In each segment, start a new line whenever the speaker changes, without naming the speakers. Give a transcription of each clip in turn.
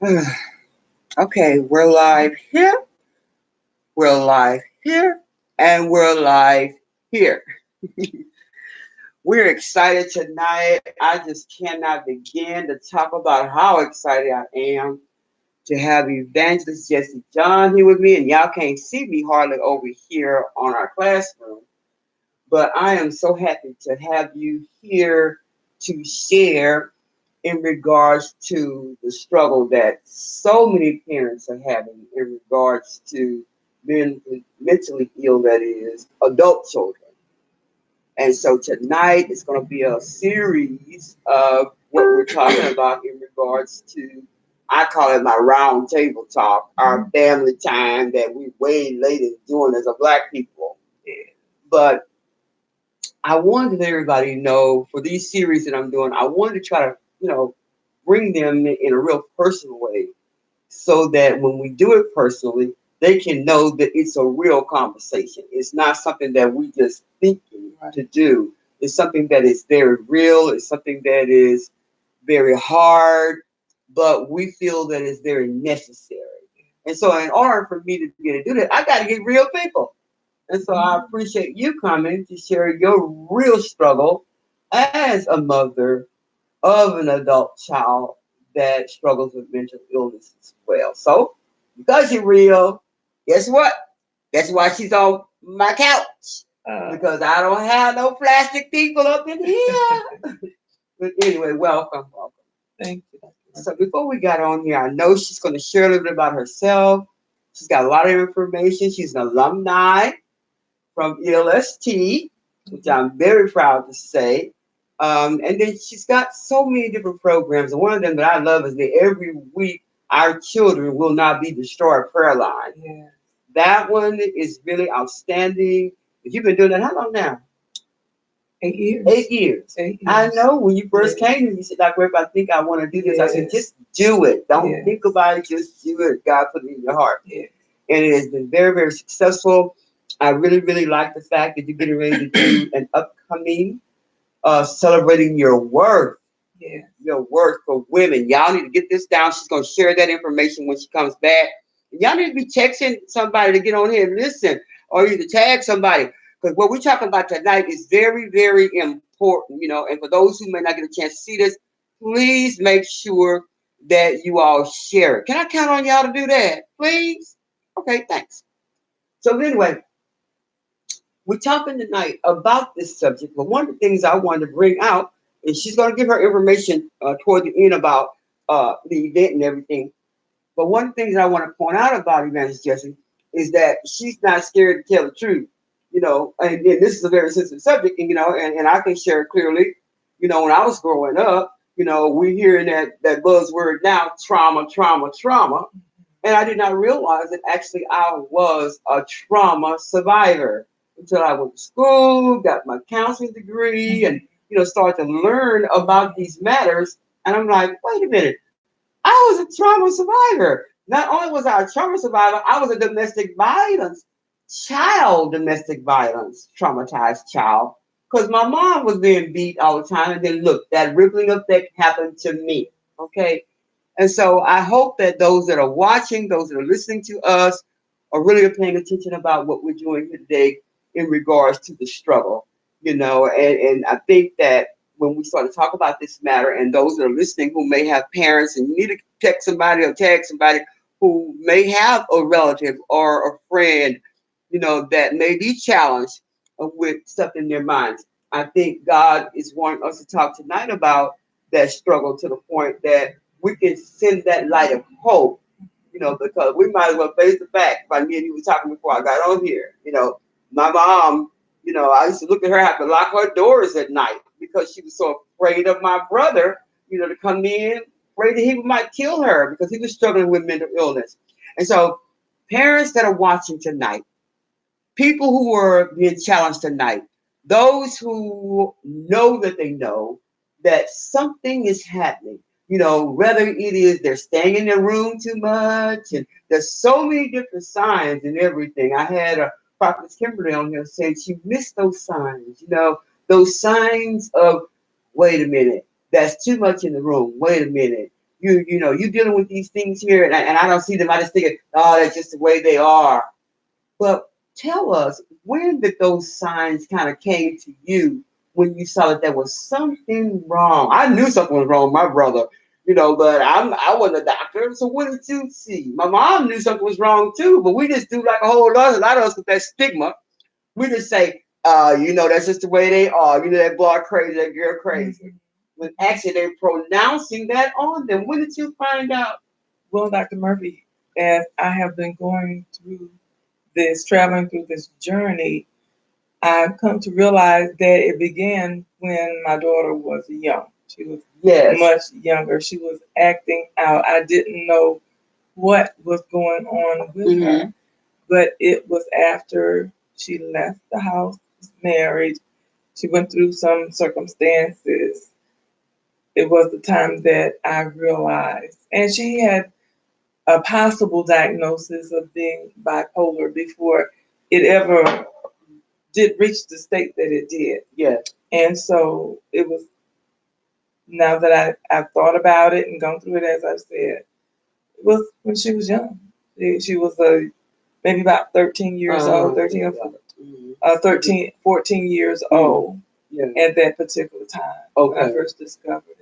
Okay, we're live here, we're live here, and we're live here. We're excited tonight. I just cannot begin to talk about how excited I am to have Evangelist Jesse John here with me. And y'all can't see me hardly over here on our classroom, but I am so happy to have you here to share in regards to the struggle that so many parents are having in regards to being mentally ill, that is, adult children. And so tonight is going to be a series of what we're talking about in regards to, I call it my round table talk, our family time that we way late in doing as a black people. But I wanted to let everybody know for these series that I'm doing, I wanted to try to, bring them in a real personal way so that when we do it personally, they can know that it's a real conversation. It's not something that we just thinking to do. It's something that is very real. It's something that is very hard, but we feel that it's very necessary. And so in order for me to be able to do that, I got to get real people. And so I appreciate you coming to share your real struggle as a mother of an adult child that struggles with mental illness as well. So, because you're real, guess what? That's why she's on my couch. Because I don't have no plastic people up in here. But anyway, welcome.
Thank you.
So before we got on here, I know she's going to share a little bit about herself. She's got a lot of information. She's an alumni from ELST, which I'm very proud to say. And then she's got so many different programs. And one of them that I love is that every week our children will not be destroyed prayer line.
Yeah.
That one is really outstanding. If you've been doing that, how long now?
8 years.
8 years.
8 years.
I know when you first came, you said, like, I think I want to do this. I said, just do it. Don't think about it. Just do it. God put it in your heart.
Yeah.
And it has been very, very successful. I really, really like the fact that you're getting ready to do an upcoming celebrating your worth.
Yeah.
Your worth for women. Y'all need to get this down. She's going to share that information when she comes back. And y'all need to be texting somebody to get on here and listen, or either tag somebody. Because what we're talking about tonight is very, very important, And for those who may not get a chance to see this, please make sure that you all share it. Can I count on y'all to do that? Please? Okay, thanks. So anyway, we're talking tonight about this subject, but one of the things I wanted to bring out, and she's going to give her information toward the end about the event and everything. But one of the things I want to point out about Evangelist Jessie is that she's not scared to tell the truth, and this is a very sensitive subject, and I can share it clearly. When I was growing up, we're hearing that buzzword now, trauma, trauma, trauma. And I did not realize that actually I was a trauma survivor until I went to school, got my counseling degree, and started to learn about these matters. And I'm like, wait a minute, I was a trauma survivor. Not only was I a trauma survivor, I was a domestic violence, traumatized child. Because my mom was being beat all the time. And then look, that rippling effect happened to me. Okay. And so I hope that those that are watching, those that are listening to us, are really paying attention about what we're doing here today in regards to the struggle, and I think that when we start to talk about this matter, and those that are listening who may have parents, and you need to text somebody or tag somebody who may have a relative or a friend, that may be challenged with stuff in their minds. I think God is wanting us to talk tonight about that struggle to the point that we can send that light of hope, because we might as well face the fact. Like me and you were talking before I got on here, my mom, I used to look at her, have to lock her doors at night because she was so afraid of my brother, to come in, afraid that he might kill her because he was struggling with mental illness. And so, parents that are watching tonight, people who are being challenged tonight, those who know that something is happening, whether it is they're staying in their room too much, and there's so many different signs and everything. I had a prophetess Kimberly on here saying she missed those signs, those signs of, wait a minute, that's too much in the room. Wait a minute, you dealing with these things here, and I don't see them. I just think, oh, that's just the way they are. But tell us, when did those signs kind of came to you when you saw that there was something wrong? I knew something was wrong with my brother, but I wasn't a doctor. So what did you see? My mom knew something was wrong too, but we just do like a lot of us with that stigma. We just say, that's just the way they are. That boy crazy, that girl crazy.
Mhm.
When actually they're pronouncing that on them. When did you find out?
Well, Dr. Murphy, as I have been going through this, traveling through this journey, I've come to realize that it began when my daughter was young. She was
Yes.
much younger. She was acting out. I didn't know what was going on with her, but it was after she left the house, was married. She went through some circumstances. It was the time that I realized, and she had a possible diagnosis of being bipolar before it ever did reach the state that it did.
Yes.
And so it was, now that I've thought about it and gone through it, as I've said, it was when she was young. She was maybe about 13 years old, 13 or
Mhm.
13, 14 years old
Yeah.
at that particular time when I
Okay.
first discovered it.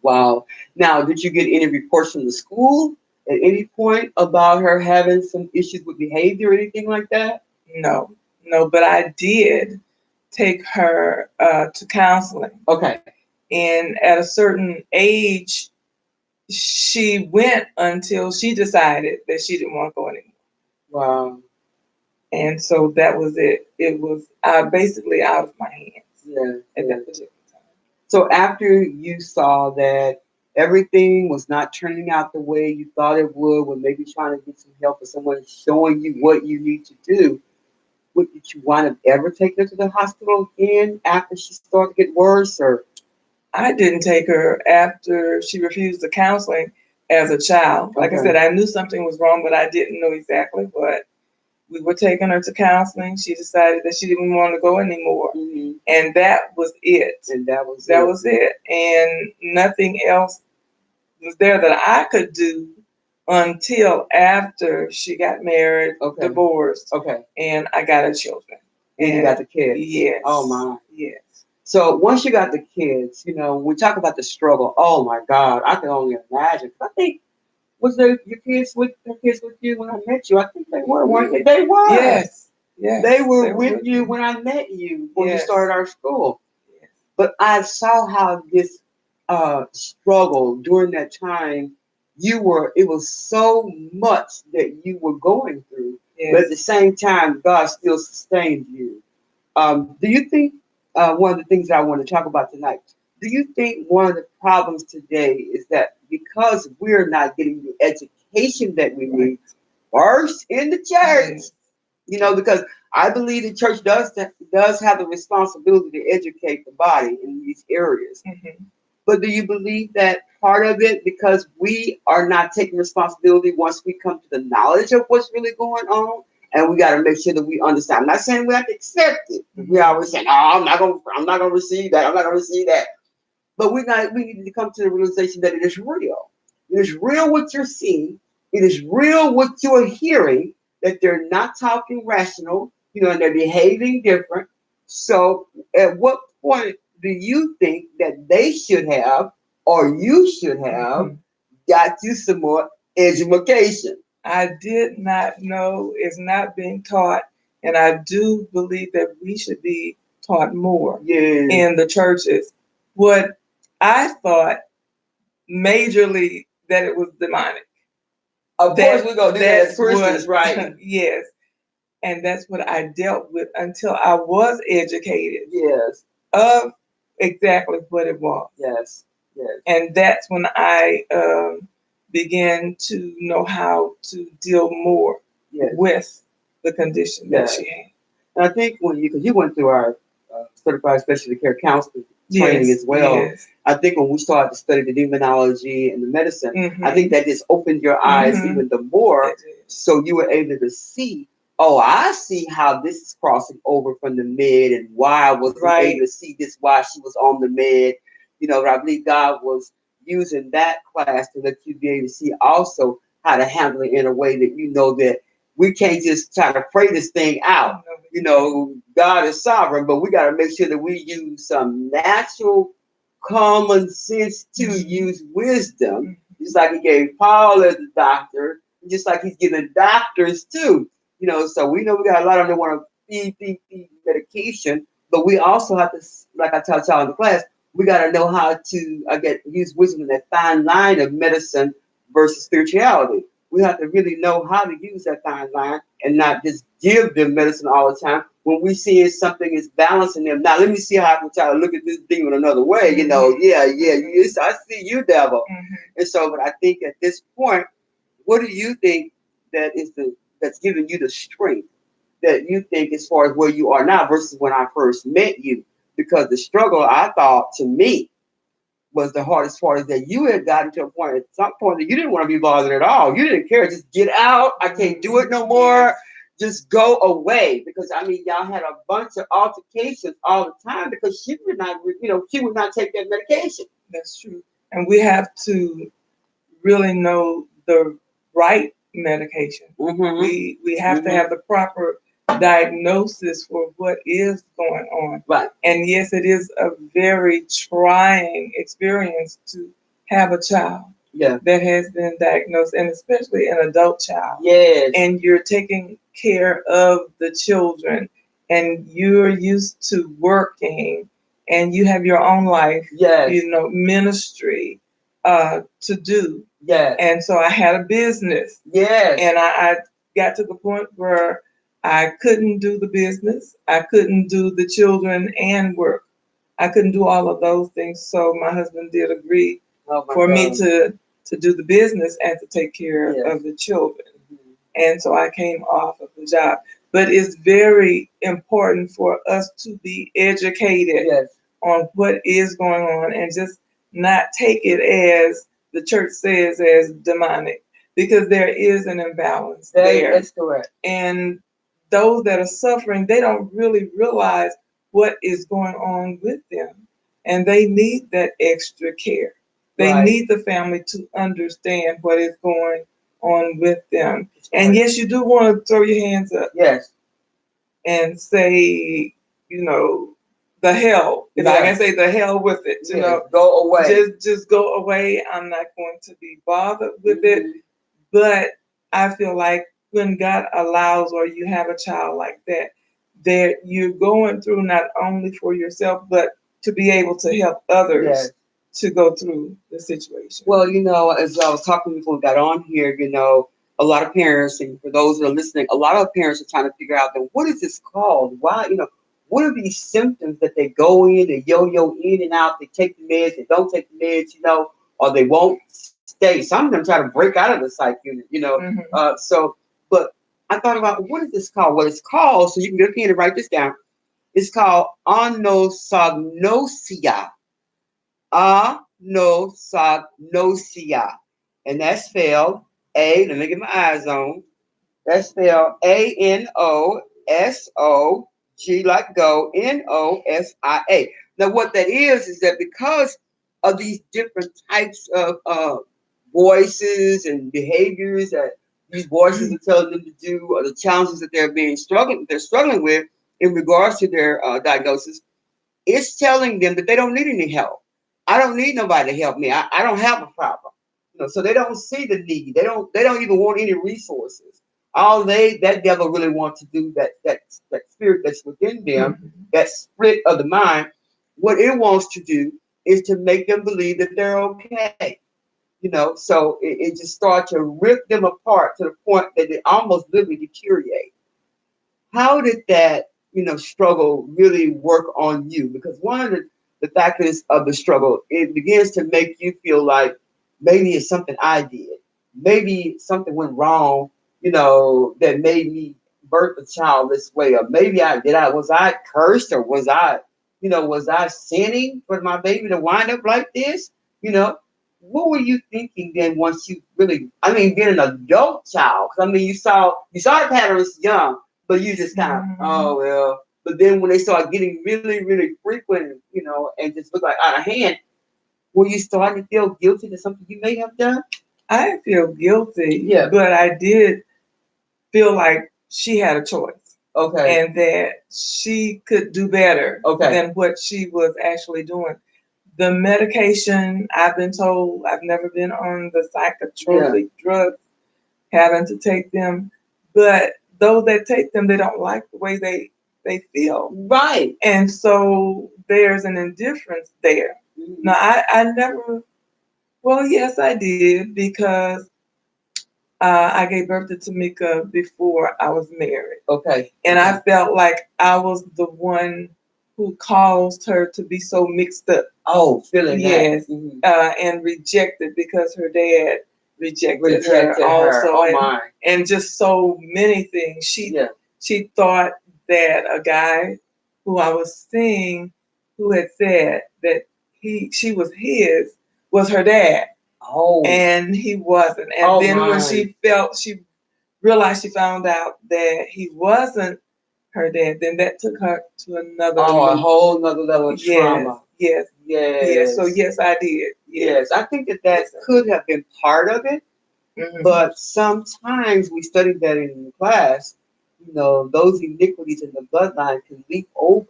Wow. Now, did you get any reports from the school at any point about her having some issues with behavior or anything like that?
No, but I did take her to counseling.
Okay.
And at a certain age, she went until she decided that she didn't want to go anymore.
Wow.
And so that was it. It was basically out of my hands
Yeah.
at that particular time.
So after you saw that everything was not turning out the way you thought it would, when maybe trying to get some help or someone showing you what you need to do, did you wind up ever taking her to the hospital again after she started to get worse? Or
I didn't take her after she refused the counseling as a child. Like I
Okay.
said, I knew something was wrong, but I didn't know exactly what. We were taking her to counseling. She decided that she didn't want to go anymore. And that was it.
And that was
it. And nothing else was there that I could do until after she got married,
Okay.
divorced,
Okay.
and I got her children.
And you got the kids.
Yes.
Oh my.
Yes.
So once you got the kids, we talk about the struggle. Oh my God, I can only imagine. I think your kids with you when I met you? I think they were, weren't they? They were.
Yes. Yes.
They were with you when I met you when you started our school.
Yes.
But I saw how this struggle during that time it was so much that you were going through.
Yes.
But at the same time, God still sustained you. Do you think one of the things that I want to talk about tonight, do you think one of the problems today is that because we're not getting the education that we need first in the church, because I believe the church does have the responsibility to educate the body in these areas. But do you believe that part of it, because we are not taking responsibility once we come to the knowledge of what's really going on, and we got to make sure that we understand. I'm not saying we have to accept it. We always saying, "Oh, I'm not gonna receive that. I'm not gonna receive that." But we need to come to the realization that it is real. It is real what you're seeing. It is real what you're hearing. That they're not talking rational, and they're behaving different. So, at what point do you think that they should have, or you should have, got you some more education?
I did not know, it's not being taught, and I do believe that we should be taught more in the churches. What I thought majorly that it was demonic.
Of course, we're gonna do that as Christians, right?
Yes, and that's what I dealt with until I was educated.
Yes.
Of exactly what it was.
Yes. Yes.
And that's when I began to know how to deal more with the condition that she had.
And I think because you went through our certified specialty care counseling training as well. I think when we started to study the demonology and the medicine, I think that just opened your eyes even the more, so you were able to see, oh, I see how this is crossing over from the med, and why I was able to see this, why she was on the med. But I believe God was using that class to let you be able to see also how to handle it in a way that you know that we can't just try to pray this thing out. You know, God is sovereign, but we got to make sure that we use some natural common sense to use wisdom, just like he gave Paul as a doctor, just like he's giving doctors too. You know, so we know we got a lot of them that want to feed medication, but we also have to, like I taught y'all in the class, we got to know how to use wisdom in that fine line of medicine versus spirituality. We have to really know how to use that fine line and not just give them medicine all the time when we see something is balancing them. Now, let me see how I can try to look at this demon another way. You know, I see you, devil. And so, but I think at this point, what do you think that's giving you the strength that you think as far as where you are now versus when I first met you? Because the struggle, I thought, to me, was the hardest part is that you had gotten to a point at some point that you didn't want to be bothered at all. You didn't care. Just get out. I can't do it no more. Just go away. Because I mean, y'all had a bunch of altercations all the time because she would not, she would not take that medication.
That's true. And we have to really know the right medication. We have to have the proper diagnosis for what is going on.
Right.
And yes, it is a very trying experience to have a child that has been diagnosed, and especially an adult child.
Yes.
And you're taking care of the children, and you're used to working, and you have your own life, ministry to do.
Yes.
And so I had a business.
Yes.
And I got to the point where I couldn't do the business. I couldn't do the children and work. I couldn't do all of those things. So my husband did agree for me to do the business and to take care of the children. And so I came off of the job. But it's very important for us to be educated on what is going on and just not take it as the church says as demonic, because there is an imbalance there.
That's correct.
And those that are suffering, they don't really realize what is going on with them. And they need that extra care. They need the family to understand what is going on with them. And yes, you do want to throw your hands up.
Yes.
And say, the hell. If I can say the hell with it,
go away.
Just go away. I'm not going to be bothered with it. But I feel like when God allows, or you have a child like that, you're going through not only for yourself, but to be able to help others to go through the situation.
Well, as I was talking before we got on here, a lot of parents, and for those that are listening, a lot of parents are trying to figure out that what is this called? Why, what are these symptoms that they go in, they yo-yo in and out, they take the meds, they don't take the meds, or they won't stay. Some of them try to break out of the psych unit, but I thought about what is this called? What it's called, so you can get a pen and write this down. It's called anosognosia. Anosognosia. And that's spelled let me get my eyes on. That's spelled ANOSOG, like go, NOSIA. Now, what that is that because of these different types of voices and behaviors that these voices are telling them to do, or the challenges that they're struggling with in regards to their diagnosis, it's telling them that they don't need any help. I don't need nobody to help me. I don't have a problem. So they don't see the need. They don't even want any resources. All that devil really wants to do, that spirit that's within them, that split of the mind, what it wants to do is to make them believe that they're okay. So it just starts to rip them apart to the point that they almost literally deteriorate. How did that, struggle really work on you? Because one of the factors of the struggle, it begins to make you feel like maybe it's something I did. Maybe something went wrong, that made me birth a child this way. Or maybe was I cursed, or was I sinning for my baby to wind up like this? What were you thinking then once you really, being an adult child? Because you saw the patterns young, but you just kind of, oh, well. But then when they start getting really, really frequent, and just look like out of hand, Were you starting to feel guilty that something you may have done?
I didn't feel guilty,
Yeah.
but I did feel like she had a choice.
Okay.
And that she could do better than what she was actually doing. The medication, I've been told, I've never been on the psychotropic drugs, having to take them. But those that take them, they don't like the way they feel.
Right.
And so there's an indifference there.
Mm-hmm.
Now, I never, well, yes, I did, because I gave birth to Tamika before I was married.
Okay.
And I felt like I was the one who caused her to be so mixed up.
Oh, feeling
yes,
that. Mm-hmm.
And rejected because her dad rejected her
her.
also,
Oh, my.
and just so many things. She thought that a guy who I was seeing, who had said that she was his, was her dad.
Oh.
And he wasn't. And then when she realized, she found out that he wasn't her dad, then that took her to another
a whole nother level of trauma.
Yes. So yes, I did.
Yes, I think that could have been part of it. Mm-hmm. But sometimes we studied that in the class, you know, those iniquities in the bloodline can leak over.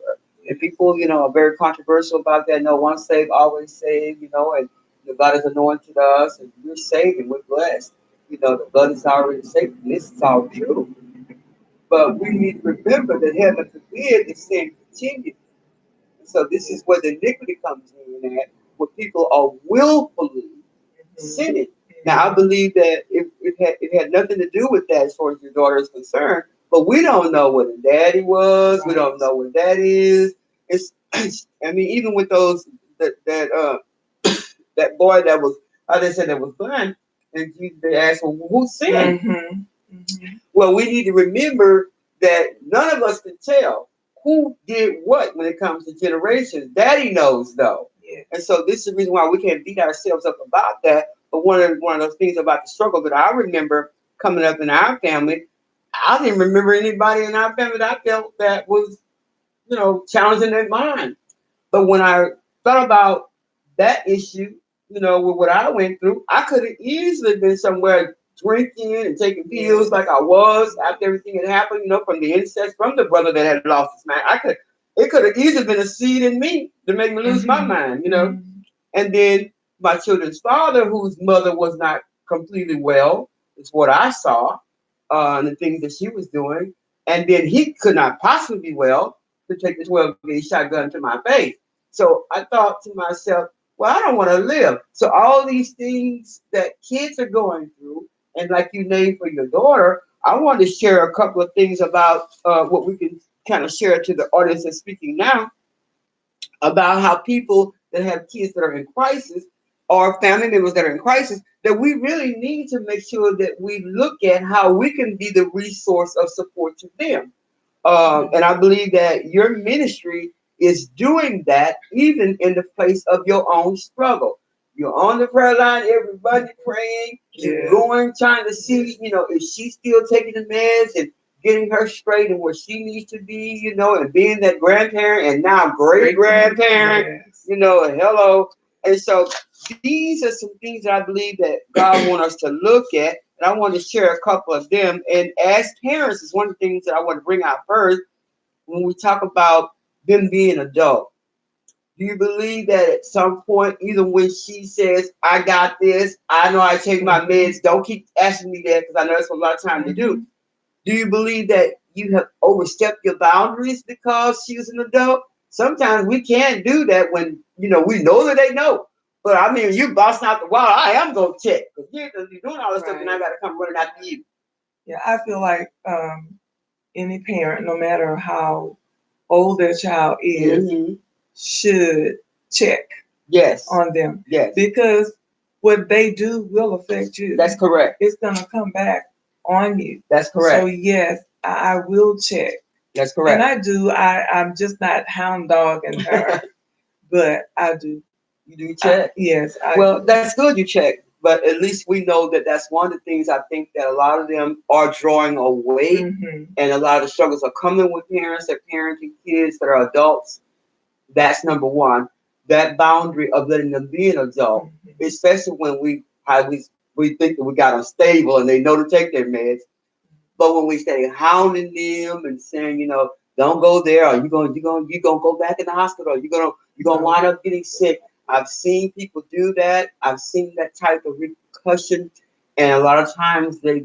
And people, you know, are very controversial about that. No, once saved, always saved, you know, and God has anointed us and we're saved and we're blessed. You know, the blood is already saved. And this is all true. But we need to remember that heaven forbid if sin continues. So this is where the iniquity comes in at, where people are willfully sinning. Now, I believe that it had nothing to do with that as far as your daughter is concerned, but we don't know what her daddy was. Right. We don't know what that is. It's, I mean, even with those, that boy that was, how they said that was blind, and they asked, well, who sinned? Mm-hmm. Mm-hmm. Well, we need to remember that none of us can tell who did what when it comes to generations. Daddy knows, though. Yeah. And so this is the reason why we can't beat ourselves up about that. But one of those things about the struggle that I remember coming up in our family, I didn't remember anybody in our family that I felt that was, you know, challenging their mind. But when I thought about that issue, you know, with what I went through, I could have easily been somewhere drinking and taking pills like I was after everything had happened, you know, from the incest, from the brother that had lost his mind. It could have easily been a seed in me to make me lose my mind, you know. Mm-hmm. And then my children's father, whose mother was not completely well, is what I saw, and the things that she was doing. And then he could not possibly be well to take this 12-gauge shotgun to my face. So I thought to myself, well, I don't want to live. So all these things that kids are going through, and like you named for your daughter, I want to share a couple of things about what we can kind of share to the audience that's speaking now about how people that have kids that are in crisis or family members that are in crisis, that we really need to make sure that we look at how we can be the resource of support to them. And I believe that your ministry is doing that even in the place of your own struggle. You're on the prayer line, everybody praying, you're going, trying to see, you know, is she still taking the meds and getting her straight and where she needs to be, you know, and being that grandparent and now great grandparent, you know, hello. And so these are some things that I believe that God wants us to look at. And I want to share a couple of them. And as parents, is one of the things that I want to bring out first when we talk about them being adult. Do you believe that at some point, even when she says, I got this, I know I take my meds, don't keep asking me that because I know that's what a lot of times they do. Do you believe that you have overstepped your boundaries because she was an adult? Sometimes we can't do that when, you know, we know that they know. But I mean, you busting out the wall, I am going to check. Because you're doing all this stuff and I got to come running after you.
Yeah, I feel like any parent, no matter how old their child is, should check on them.
Yes.
Because what they do will affect you.
That's correct.
It's going to come back on you.
That's correct.
So yes, I will check.
That's correct.
And I do. I'm just not hound dogging her, but I do.
You do check?
Yes.
Well, that's good you check. But at least we know that that's one of the things I think that a lot of them are drawing away. And a lot of the struggles are coming with parents that parenting kids that are adults. That's number one. that boundary of letting them be an adult, especially when we think that we got them stable and they know to take their meds. But when we stay hounding them and saying, don't go there, or you gonna go back in the hospital, or you're gonna wind up getting sick. I've seen people do that. I've seen that type of repercussion, and a lot of times they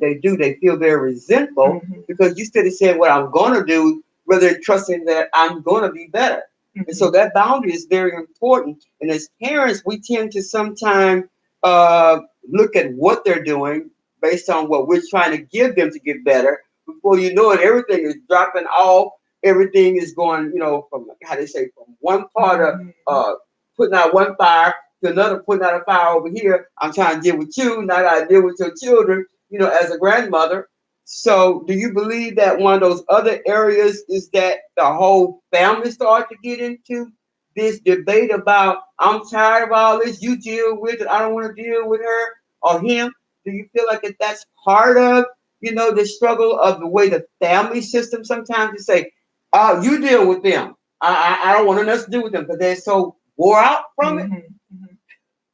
feel very resentful because you still said what I'm gonna do, rather than trusting that I'm gonna be better. And so that boundary is very important. And as parents, we tend to sometimes look at what they're doing based on what we're trying to give them to get better. Before you know it, everything is dropping off. Everything is going, from how they say, from one part of putting out one fire to another, putting out a fire over here. I'm trying to deal with you, now I got to deal with your children, as a grandmother. So, do you believe that one of those other areas is that the whole family started to get into this debate about, I'm tired of all this, you deal with it, I don't want to deal with her or him? Do you feel like that's part of, the struggle of the way the family system sometimes to say, oh, you deal with them. I don't want nothing to do with them because they're so wore out from it.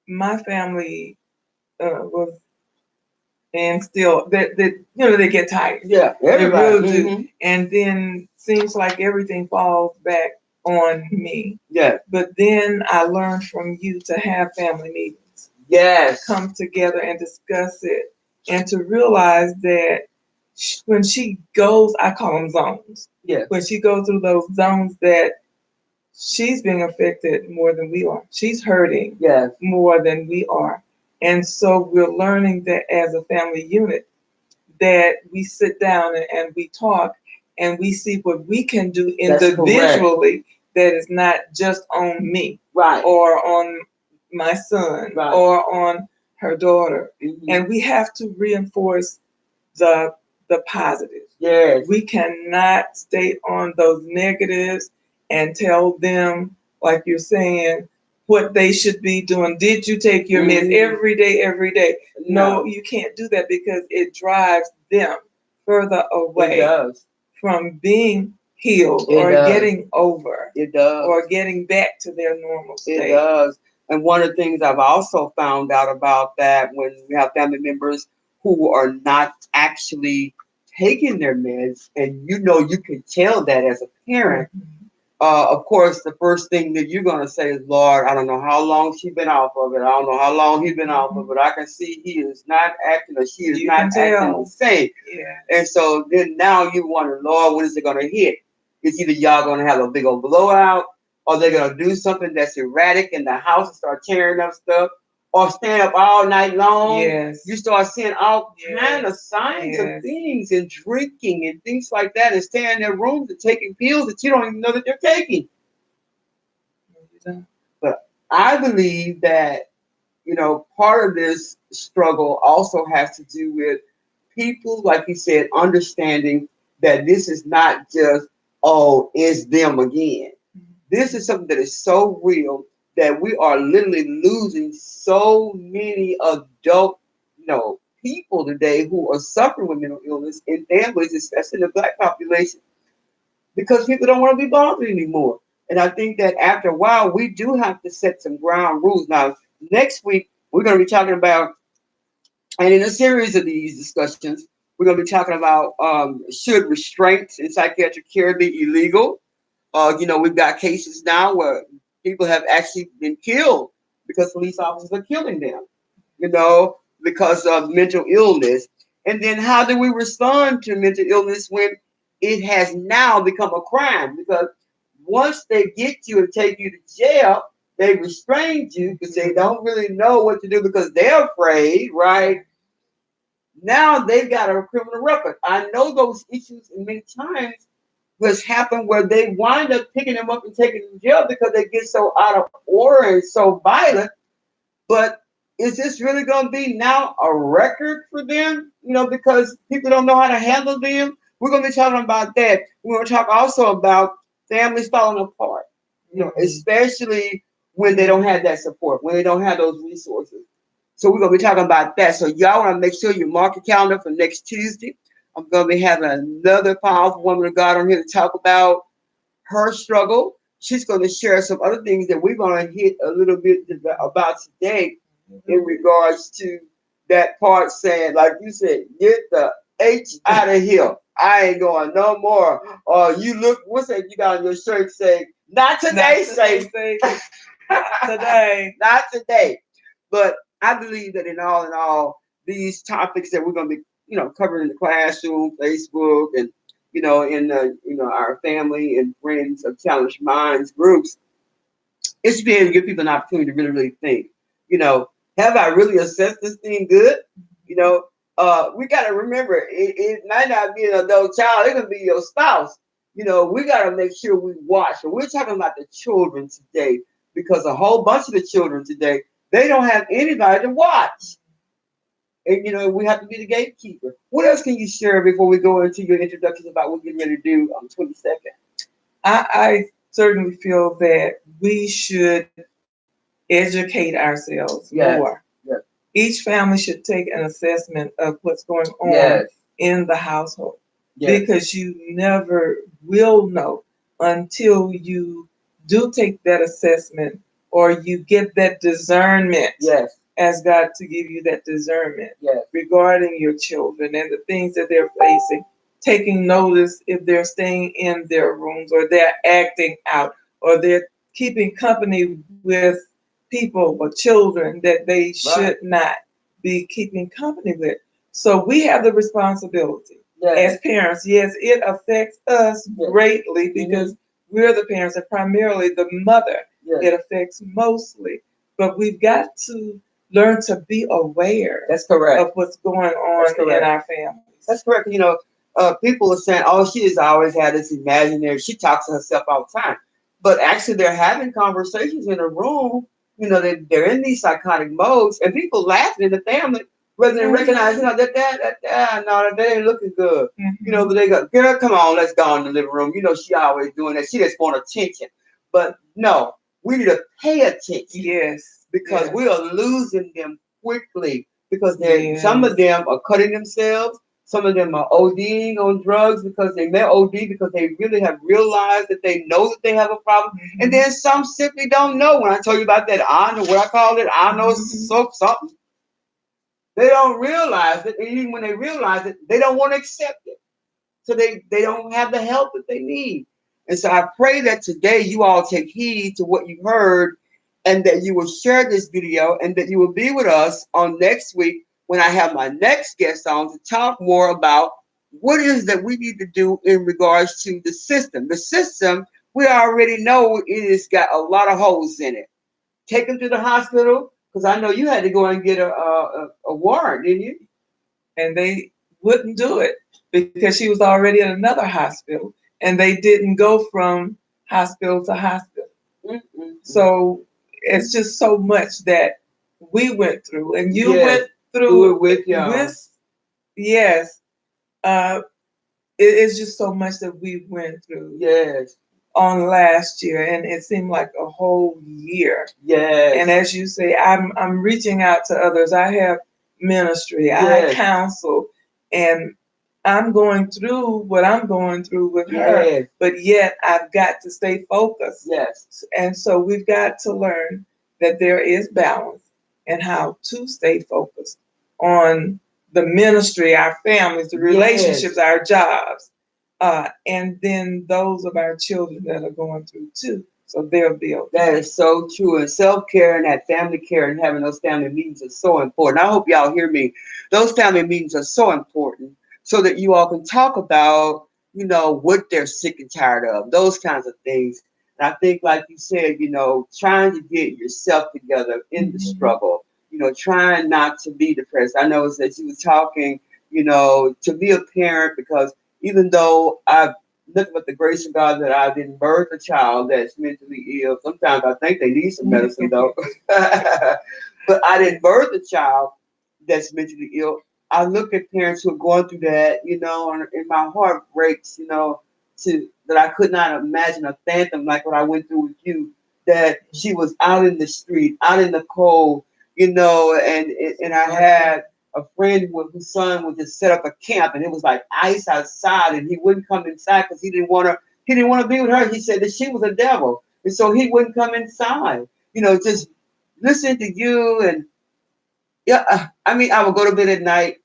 My family was, and still that they get tired.
Yeah, everybody.
They really do. And then seems like everything falls back on me.
Yeah.
But then I learned from you to have family meetings.
Yes.
Come together and discuss it, and to realize that when she goes, I call them zones.
Yeah.
When she goes through those zones, that she's being affected more than we are. She's hurting more than we are. And so we're learning that as a family unit, that we sit down and we talk and we see what we can do individually that is not just on me,
right,
or on my son,
right,
or on her daughter. And we have to reinforce the positives.
Yes.
We cannot stay on those negatives and tell them, like you're saying, what they should be doing. Did you take your meds every day, every day? No, you can't do that because it drives them further away from being healed or getting over.
It does.
Or getting back to their normal state.
It does. And one of the things I've also found out about that, when we have family members who are not actually taking their meds, and you can tell that as a parent. Of course, the first thing that you're going to say is, Lord, I don't know how long she's been off of it. I don't know how long he's been off of it. I can see he is not acting, or she is not acting the same.
Yeah.
And so then now you wonder, Lord, when is it going to hit? It's either y'all going to have a big old blowout, or they're going to do something that's erratic in the house and start tearing up stuff, or stand up all night long.
Yes.
You start seeing all kind of signs of things, and drinking and things like that, and staying in their rooms and taking pills that you don't even know that they're taking. But I believe that, part of this struggle also has to do with people, like you said, understanding that this is not just, oh, it's them again. This is something that is so real that we are literally losing so many adult, people today who are suffering with mental illness in families, especially the Black population, because people don't want to be bothered anymore. And I think that after a while, we do have to set some ground rules. Now, next week, we're going to be talking about, and in a series of these discussions, we're going to be talking about should restraints in psychiatric care be illegal? We've got cases now where people have actually been killed because police officers are killing them, because of mental illness. And then how do we respond to mental illness when it has now become a crime? Because once they get you and take you to jail, they restrain you because they don't really know what to do because they're afraid, right? Now they've got a criminal record. I know those issues, and many times has happened where they wind up picking them up and taking them to jail because they get so out of order and so violent. But is this really going to be now a record for them? Because people don't know how to handle them. We're going to be talking about that. We're going to talk also about families falling apart, especially when they don't have that support, when they don't have those resources. So we're going to be talking about that. So y'all want to make sure you mark your calendar for next Tuesday. I'm going to be having another powerful woman of God on here to talk about her struggle she's going to share some other things that we're going to hit a little bit about today in regards to that part saying, like you said, get the H out of here. I ain't going no more. Or you look, what's that you got on your shirt saying, not today, Satan.
Not today.
Not today. But I believe that in all, these topics that we're going to be, covering in the classroom, Facebook, and, in our family and friends of Challenged Minds groups, it's being to give people an opportunity to really, really think, have I really assessed this thing good? We got to remember, it might not be an adult child. It could be your spouse. We got to make sure we watch. And we're talking about the children today because a whole bunch of the children today, they don't have anybody to watch. And, we have to be the gatekeeper. What else can you share before we go into your introductions about what we're getting ready to do on the 22nd?
I certainly feel that we should educate ourselves more.
Yes.
Each family should take an assessment of what's going on in the household because you never will know until you do take that assessment or you get that discernment. Ask God to give you that discernment regarding your children and the things that they're facing, taking notice if they're staying in their rooms or they're acting out or they're keeping company with people or children that they should not be keeping company with. So we have the responsibility as parents. Yes, it affects us greatly because we're the parents and primarily the mother. It affects mostly. But we've got to learn to be aware of what's going on in our families.
That's correct. People are saying, oh, she has always had this imaginary, she talks to herself all the time. But actually they're having conversations in a room, they're in these psychotic modes and people laughing in the family rather than recognizing, no, that ain't looking good. But they go, girl, come on, let's go in the living room. She always doing that. She just want attention. But no, we need to pay attention. Because we are losing them quickly because some of them are cutting themselves. Some of them are ODing on drugs because they may OD because they really have realized that they know that they have a problem. And then some simply don't know. When I told you about that, I know what I call it. I know something. They don't realize it. And even when they realize it, they don't want to accept it. So they don't have the help that they need. And so I pray that today you all take heed to what you heard and that you will share this video and that you will be with us on next week when I have my next guest on to talk more about what it is that we need to do in regards to the system. The system, we already know it has got a lot of holes in it. Take them to the hospital, because I know you had to go and get a warrant, didn't you?
And they wouldn't do it because she was already in another hospital and they didn't go from hospital to hospital. So it's just so much that we went through and you went through
it with
it's just so much that we went through on last year, and it seemed like a whole year. And as you say, I'm reaching out to others. I have ministry, I counsel, and I'm going through what I'm going through with her, but yet I've got to stay focused. And so we've got to learn that there is balance and how to stay focused on the ministry, our families, the relationships, our jobs, and then those of our children that are going through too. So they'll be okay.
That is so true. And self-care and that family care and having those family meetings are so important. I hope y'all hear me. Those family meetings are so important so that you all can talk about, what they're sick and tired of, those kinds of things. And I think, like you said, trying to get yourself together in the struggle, trying not to be depressed. I know that you were talking, to be a parent, because even though I've looked at the grace of God that I didn't birth a child that's mentally ill. Sometimes I think they need some medicine though. But I didn't birth a child that's mentally ill. I look at parents who are going through that, and my heart breaks, that I could not imagine a phantom like what I went through with you, that she was out in the street, out in the cold, and I had a friend whose son would just set up a camp, and it was like ice outside, and he wouldn't come inside because he didn't want to be with her. He said that she was a devil. And so he wouldn't come inside, you know, just listen to you. And yeah, I mean, I would go to bed at night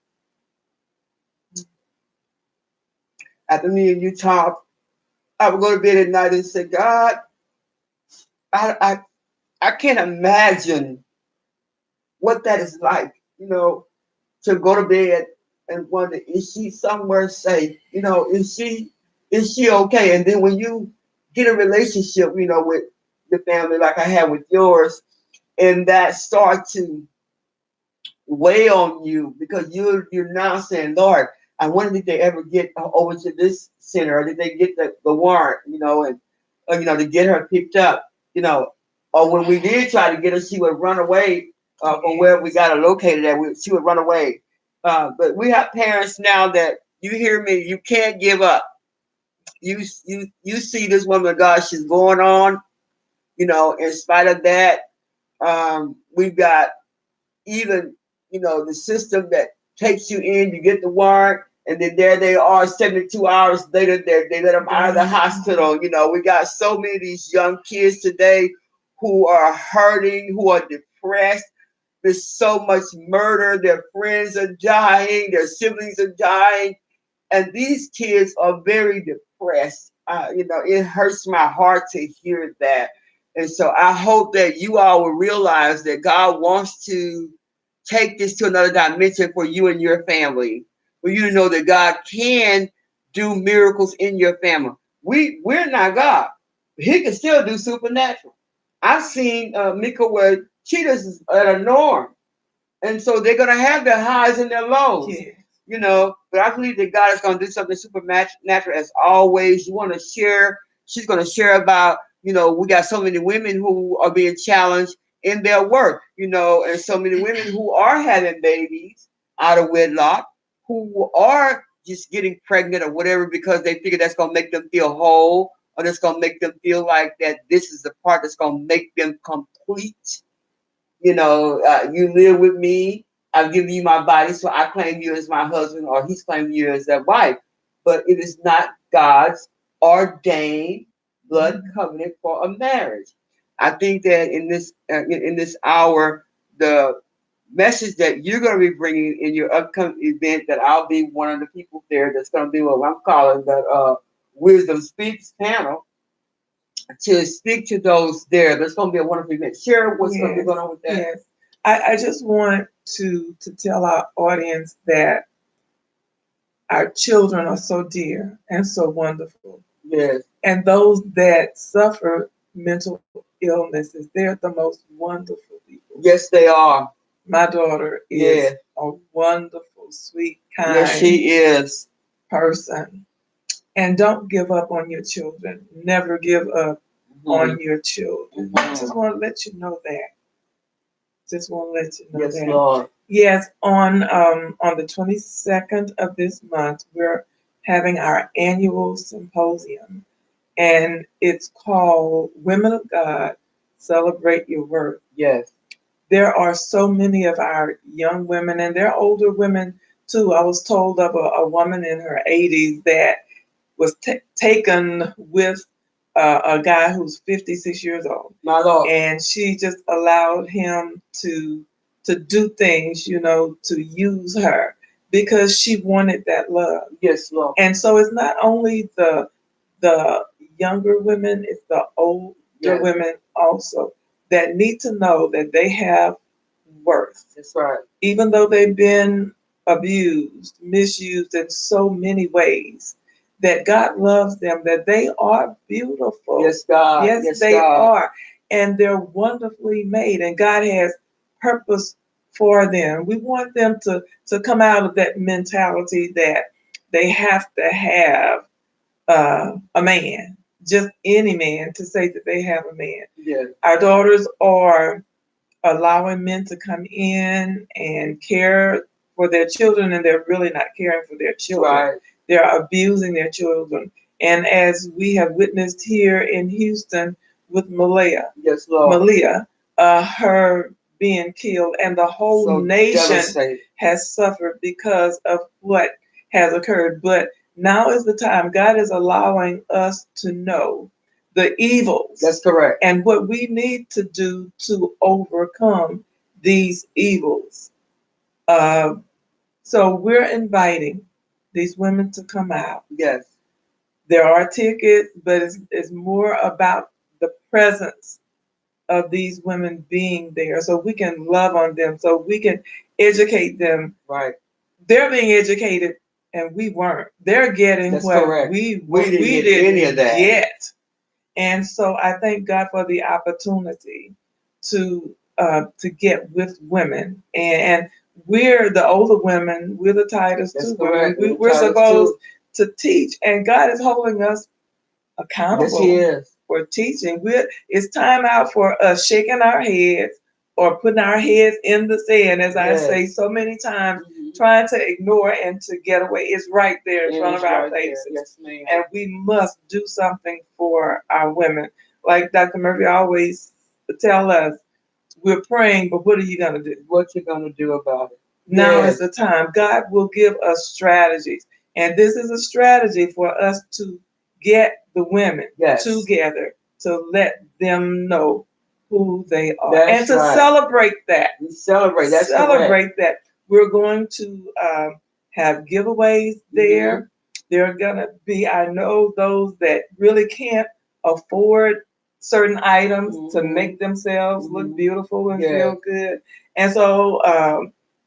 after me and you talk. I would go to bed at night and say, God, I, I, I can't imagine what that is like, you know, to go to bed and wonder, is she somewhere safe? You know, is she okay? And then when you get a relationship, you know, with the family like I had with yours, and that start to weigh on you because you're now saying, Lord, I wonder did they ever get over to this center, or did they get the warrant, you know, and you know, to get her picked up, you know, or when we did try to get her, she would run away from where we got her located at. She would run away. But we have parents now that you hear me, you can't give up. You see this woman of God, she's going on, you know, in spite of that. We've got even, you know, the system that takes you in, you get the warrant, and then there they are 72 hours later, they let them out of the hospital. You know, we got so many of these young kids today who are hurting, who are depressed. There's so much murder, their friends are dying, their siblings are dying, and these kids are very depressed. You know, it hurts my heart to hear that. And so I hope that you all will realize that God wants to take this to another dimension for you and your family, for you to know that God can do miracles in your family. We're not God. He can still do supernatural. I've seen Mika where cheetahs is at a norm. And so they're going to have their highs and their lows.
Yeah.
You know, but I believe that God is going to do something supernatural as always. You want to share, she's going to share about, you know, we got so many women who are being challenged in their work, you know, and so many women who are having babies out of wedlock, who are just getting pregnant or whatever because they figure that's going to make them feel whole, or that's going to make them feel like that this is the part that's going to make them complete. You know, you live with me. I've given you my body, so I claim you as my husband, or he's claiming you as their wife. But it is not God's ordained blood covenant for a marriage. I think that in this hour, the message that you're going to be bringing in your upcoming event, that I'll be one of the people there that's going to be what I'm calling the Wisdom Speaks panel, to speak to those there. That's going to be a wonderful event. Share what's going to be going on with that.
Yes. I just want to tell our audience that our children are so dear and so wonderful.
Yes.
And those that suffer mental illnesses, they're the most wonderful people.
Yes, they are.
My daughter is a wonderful, sweet, kind
yes, she is.
person. And don't give up on your children. Never give up on your children. I just want to let you know that. Just want to let you know
yes,
that.
Lord.
Yes, on the 22nd of this month, we're having our annual symposium, and it's called Women of God Celebrate Your Worth.
Yes.
There are so many of our young women, and they're older women too. I was told of a woman in her 80s that was taken with a guy who's 56 years old.
My Lord.
And she just allowed him to do things, you know, to use her because she wanted that love.
Yes, Lord.
And so it's not only the younger women, it's the older women also that need to know that they have worth.
That's right.
Even though they've been abused, misused in so many ways, that God loves them, that they are beautiful.
Yes, God.
Yes, they are. And they're wonderfully made, and God has purpose for them. We want them to come out of that mentality that they have to have a man, just any man, to say that they have a man.
Yes.
Our daughters are allowing men to come in and care for their children, and they're really not caring for their children.
Right.
They're abusing their children. And as we have witnessed here in Houston with Malia,
yes, Lord.
Malia, her being killed, and the whole nation has suffered because of what has occurred. But now is the time. God is allowing us to know the evils.
That's correct.
And what we need to do to overcome these evils. Uh, so we're inviting these women to come out.
Yes.
There are tickets, but it's more about the presence of these women being there so we can love on them, so we can educate them.
Right.
They're being educated and we weren't. They're getting
That's
what
correct.
we
didn't get any of that.
get. And so I thank God for the opportunity to get with women. And we're the older women, we're the Titus
That's
II women.
correct. We're
We're
Titus
supposed
II.
to teach, and God is holding us
Yes,
accountable
He is.
for teaching. It's time out for us shaking our heads or putting our heads in the sand, as I
Yes.
say so many times,
Mhm.
trying to ignore and to get away. It's right there in
It
front
is
of our
right there.
faces.
Yes, ma'am.
And we must do something for our women. Like Dr. Murphy always tell us, we're praying, but what are you going to do?
What you gonna do about it?
Now
Yes.
is the time. God will give us strategies. And this is a strategy for us to get the women
Yes.
together to let them know who they are.
That's
and to
right.
celebrate that.
We celebrate. That's correct.
Celebrate that. We're going to have giveaways there.
Mm-hmm.
There are going to be, I know, those that really can't afford certain items to
Mhm.
make themselves look
Mhm.
beautiful and
Yes.
feel good. And so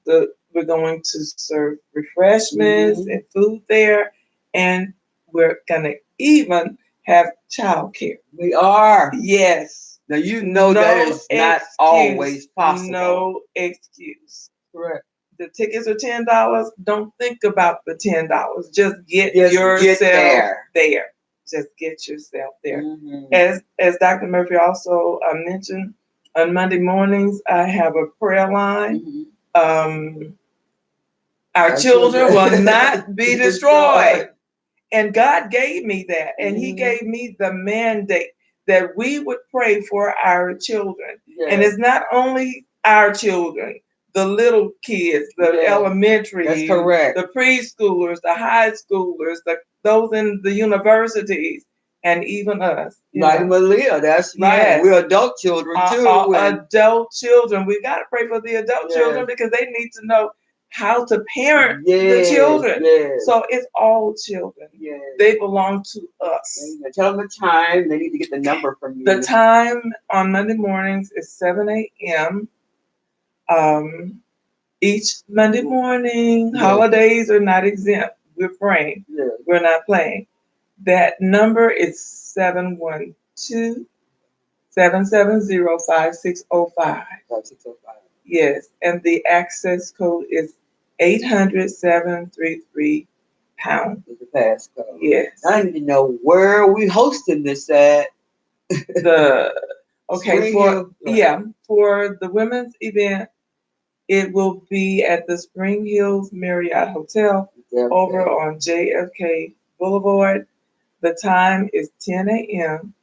we're going to serve refreshments
Mhm.
and food there. And we're going to even have childcare.
We are.
Yes.
Now you know that is not always possible.
No excuse.
Correct.
The tickets are $10. Don't think about the $10. Just get
Just
yourself
get there.
there. Just get yourself there.
Mhm.
As Dr. Murphy also mentioned, on Monday mornings I have a prayer line.
Mhm.
Our
Our
children
children
will not be destroyed. And God gave me that. And He
Mhm.
gave me the mandate that we would pray for our children.
Yes.
And it's not only our children, the little kids, the
Yes.
elementary,
That's correct.
the preschoolers, the high schoolers, those in the universities, and even us.
Like Malia, that's right.
Yes.
We're adult children too. and
Adult children. We got to pray for the adult
Yes.
children because they need to know how to parent the
Yes,
children.
yes.
So it's all children.
Yes.
They belong to us.
Amen. Tell them the time. They need to get the number from you.
The time on Monday mornings is 7 a.m. Each Monday morning.
Yes.
Holidays are not exempt. We're praying.
Yes.
We're not playing. That number is 712-770-5605.
5605.
Yes, and the access code is 800-733 pound.
Is the passcode.
Yes.
I need to know where we hosting this at.
For the women's event, it will be at the Spring Hills Marriott Hotel over on JFK Boulevard. The time is 10 a.m.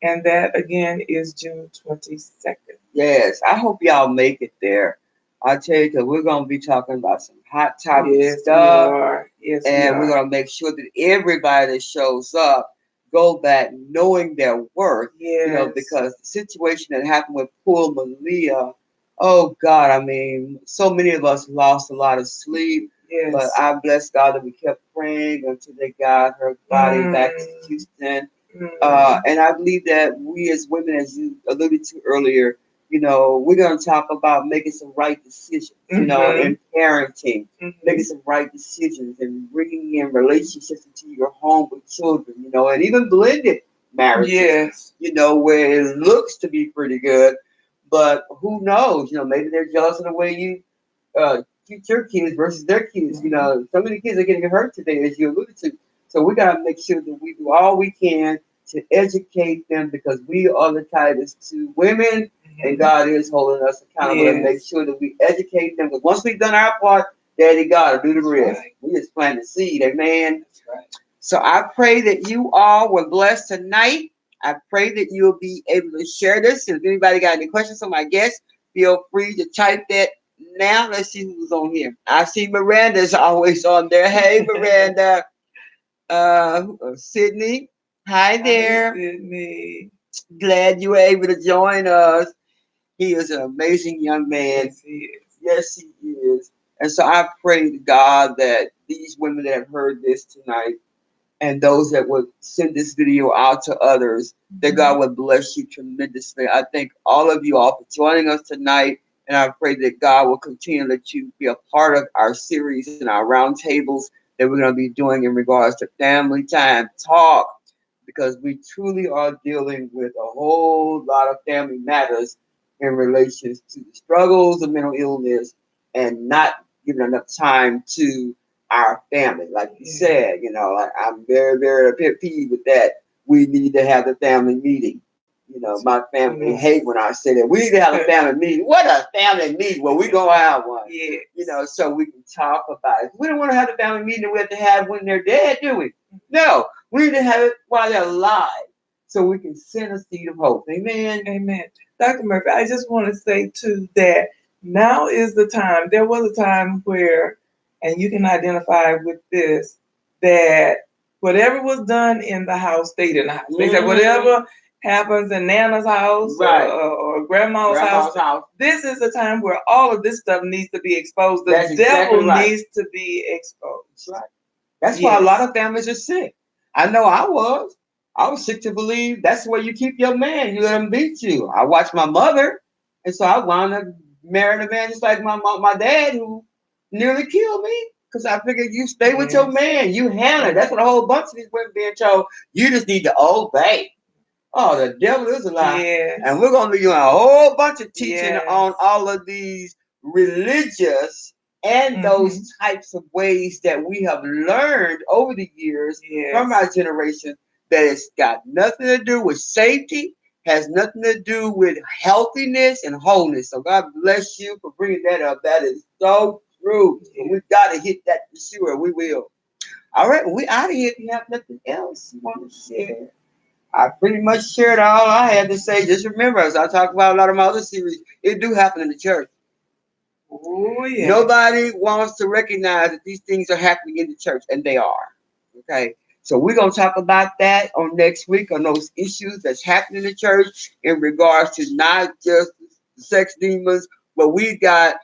and that again is June 22nd.
Yes, I hope y'all make it there. I tell you, because we're gonna be talking about some hot topic stuff,
We are. Yes,
and we're gonna make sure that everybody that shows up go back knowing their worth.
Yes.
You know, because the situation that happened with poor Malia, oh God, I mean, so many of us lost a lot of sleep.
Yes.
But I bless God that we kept praying until they got her body back to Houston. And I believe that we as women, as you alluded to earlier, you know, we're going to talk about making some right decisions, you know, in parenting, making some right decisions and bringing in relationships into your home with children, you know, and even blended marriages,
Yes.
you know, where it looks to be pretty good, but who knows, you know, maybe they're jealous of the way you teach your kids versus their kids. You know, so many kids are getting hurt today, as you alluded to. So we got to make sure that we do all we can to educate them because we are the Titus II women, and God is holding us accountable and make sure that we educate them. Because once we've done our part, Daddy God will do the rest. Right. We just plant the seed, amen. That's right. So I pray that you all were blessed tonight. I pray that you'll be able to share this. If anybody got any questions on my guests, feel free to type that now. Let's see who's on here. I see Miranda's always on there. Hey, Miranda. Sydney. Hi
Hi,
there.
Sydney.
Glad you were able to join us. He is an amazing young man.
Yes, he is.
Yes, he is. And so I pray to God that these women that have heard this tonight and those that would send this video out to others, that God would bless you tremendously. I thank all of you all for joining us tonight. And I pray that God will continue to let you be a part of our series and our roundtables that we're going to be doing in regards to family time talk, because we truly are dealing with a whole lot of family matters in relation to the struggles of mental illness and not giving enough time to our family. Like you said, I'm very, very pet peeve with that. We need to have the family meeting. My family hate when I say that. We need to have a family meeting. What a family meeting? Well, we gonna have one.
Yeah.
So we can talk about it. We don't want to have a family meeting that we have to have when they're dead, do we? No. We need to have it while they're alive, so we can send a seed of hope. Amen.
Amen. Dr. Murphy, I just want to say too that now is the time. There was a time where, and you can identify with this, that whatever was done in the house stayed in the house. They said whatever happens in Nana's house,
Right,
or Grandma's house, this is the time where all of this stuff needs to be exposed. The
That's
devil
exactly right.
needs to be exposed.
That's right. That's why a lot of families are sick. I know I was. I was sick to believe that's where you keep your man. You let him beat you. I watched my mother, and so I wound up marrying a man just like my dad, who nearly killed me. Because I figured you stay with your man. You handle it. That's what a whole bunch of these women being told. You just need to obey. Oh, the devil is a lie.
Yes.
And we're going to be doing a whole bunch of teaching
Yes.
on all of these religious and those types of ways that we have learned over the years from our generation, that it's got nothing to do with safety, has nothing to do with healthiness and wholeness. So God bless you for bringing that up. That is so true. And we've got to hit that for sure. We will. All right, we out of here. If you have nothing else you want to share, I pretty much shared all I had to say. Just remember, as I talk about a lot of my other series, it do happen in the church.
Oh, yeah.
Nobody wants to recognize that these things are happening in the church, and they are. Okay. So we're going to talk about that on next week, on those issues that's happening in the church in regards to not just sex demons, but we got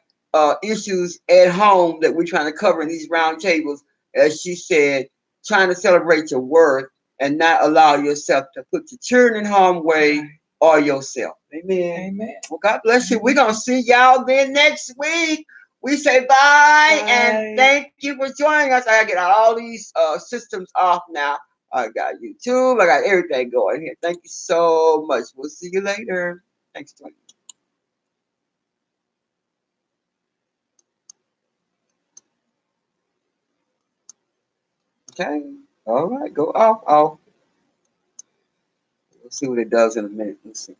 issues at home that we're trying to cover in these round tables. As she said, trying to celebrate your worth and not allow yourself to put your children in harm's way or yourself. Amen.
Amen.
Well, God bless you. We're going to see y'all then next week. We say bye and thank you for joining us. I gotta get all these systems off now. I got YouTube. I got everything going here. Thank you so much. We'll see you later. Thanks, Tony. Okay. All right. Go off. Off. We'll see what it does in a minute. Let's see.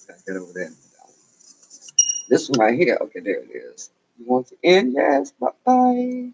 Gotta get over there. This one right here. Okay, there it is. You want to end? Yes. Bye bye.